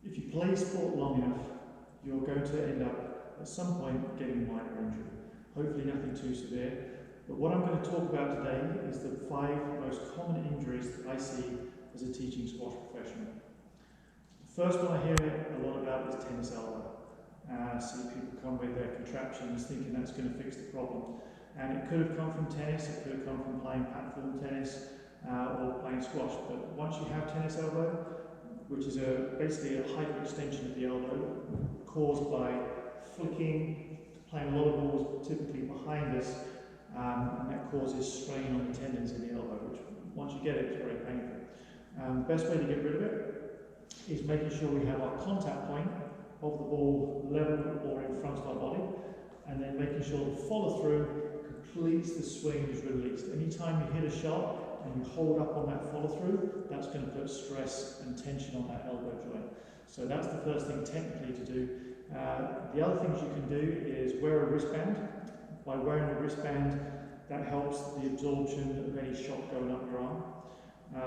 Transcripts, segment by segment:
If you play sport long enough, you're going to end up at some point getting a minor injury. Hopefully nothing too severe. But what I'm going to talk about today is the 5 most common injuries that I see as a teaching squash professional. The first one I hear a lot about is tennis elbow. I see people come with their contraptions thinking that's going to fix the problem. And it could have come from tennis, it could have come from playing platform tennis or playing squash. But once you have tennis elbow, which is basically a hyperextension of the elbow caused by flicking, playing a lot of balls typically behind us, and that causes strain on the tendons in the elbow, which once you get it, it's very painful. The best way to get rid of it is making sure we have our contact point of the ball level or in front of our body, and then making sure the follow through completes the swing is released. Anytime you hit a shot and you hold up on that follow through, that's going to put stress and tension on that elbow joint. So that's the first thing technically to do. The other things you can do is wear a wristband. By wearing a wristband, that helps the absorption of any shock going up your arm.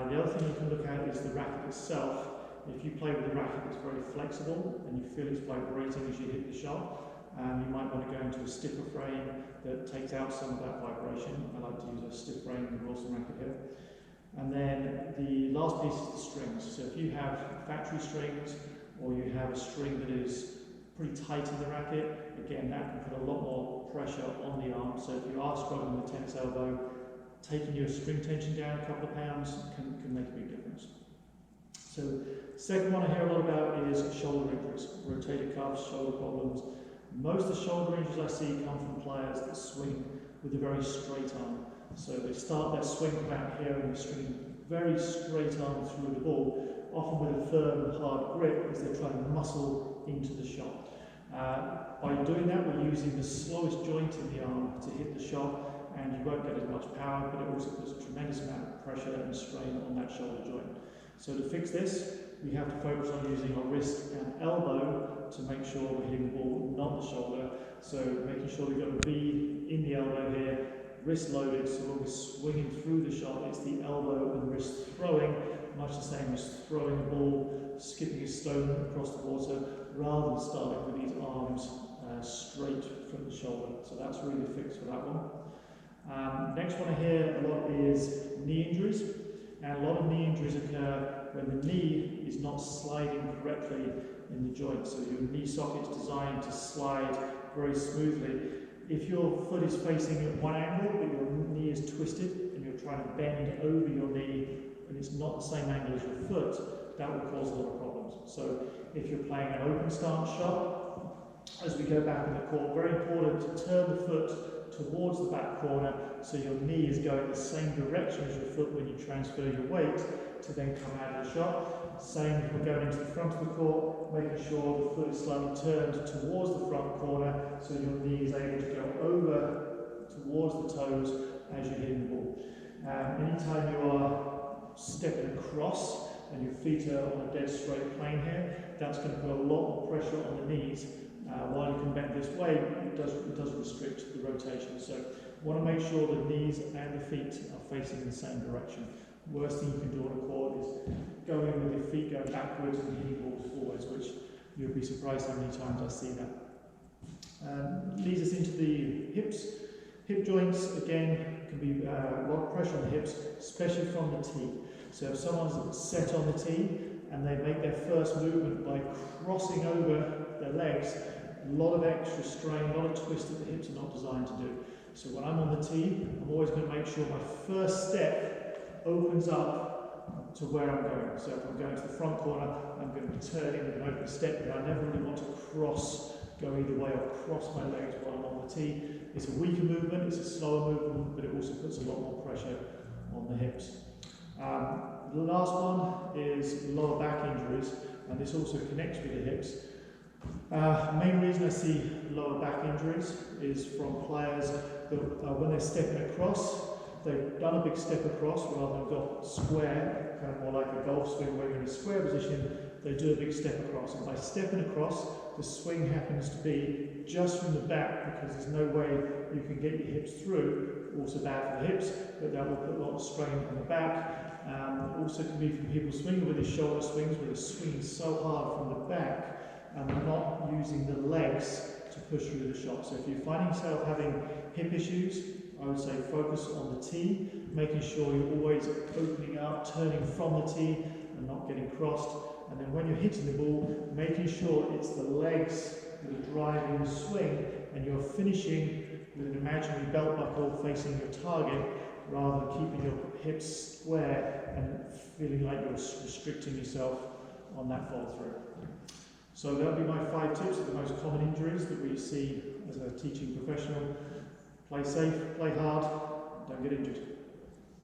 The other thing you can look at is the racket itself. If you play with a racket that's very flexible and you feel it's vibrating as you hit the shot, you might want to go into a stiffer frame that takes out some of that vibration. I like to use a stiff frame with a Wilson racket here. And then the last piece is the strings. So if you have factory strings or you have a string that is pretty tight in the racket, again that can put a lot more pressure on the arm. So if you are struggling with tennis elbow, taking your string tension down a couple of pounds can make a big difference. So second one I hear a lot about is shoulder injuries, rotator cuffs, shoulder problems. Most of the shoulder injuries I see come from players that swing with a very straight arm. So they start their swing from out here and they swing very straight arm through the ball, often with a firm and hard grip as they're trying to muscle into the shot. By doing that, we're using the slowest joint in the arm to hit the shot, and you won't get as much power, but it also puts a tremendous amount of pressure and strain on that shoulder joint. So to fix this, we have to focus on using our wrist and elbow to make sure we're hitting the ball, not the shoulder. So making sure we've got a V in the elbow here, wrist loaded, so when we're swinging through the shot, it's the elbow and wrist throwing, much the same as throwing a ball, skipping a stone across the water, rather than starting with these arms straight from the shoulder. So that's really the fix for that one. Next one I hear a lot is knee injuries. And a lot of knee injuries occur when the knee is not sliding correctly in the joint. So your knee socket is designed to slide very smoothly. If your foot is facing at one angle, but your knee is twisted, and you're trying to bend over your knee, and it's not the same angle as your foot, that will cause a lot of problems. So if you're playing an open stance shot, as we go back in the court, very important to turn the foot towards the back corner so your knee is going the same direction as your foot when you transfer your weight to then come out of the shot. Same if we're going into the front of the court, making sure the foot is slightly turned towards the front corner so your knee is able to go over towards the toes as you're hitting the ball. Anytime you are stepping across and your feet are on a dead straight plane here, that's going to put a lot more pressure on the knees. While you can bend this way, it does restrict the rotation. So you want to make sure the knees and the feet are facing in the same direction. Worst thing you can do on a court is going with your feet going backwards and hitting balls forwards, which you'll be surprised how many times I see that. Leads us into the hips. Hip joints, again, can be a lot of pressure on the hips, especially from the tee. So if someone's set on the tee and they make their first movement by crossing over their legs, a lot of extra strain, a lot of twist that the hips are not designed to do. So when I'm on the tee, I'm always going to make sure my first step opens up to where I'm going. So if I'm going to the front corner, I'm going to be turning with an open step, but I never really want to go either way or cross my legs while I'm on the tee. It's a weaker movement, it's a slower movement, but it also puts a lot more pressure on the hips. The last one is lower back injuries, and this also connects with the hips. Main reason I see lower back injuries is from players that when they're stepping across, they've done a big step across rather than go square, kind of more like a golf swing where you're in a square position, they do a big step across. And by stepping across, the swing happens to be just from the back because there's no way you can get your hips through. Also bad for the hips, but that will put a lot of strain on the back. Also can be from people swinging with their shoulder swings, where they're swinging so hard from the back and not using the legs to push through the shot. So if you're finding yourself having hip issues, I would say focus on the tee, making sure you're always opening up, turning from the tee and not getting crossed. And then when you're hitting the ball, making sure it's the legs that are driving the swing and you're finishing with an imaginary belt buckle facing your target, rather than keeping your hips square and feeling like you're restricting yourself on that follow through. So that'll be my 5 tips of the most common injuries that we see as a teaching professional. Play safe, play hard, don't get injured.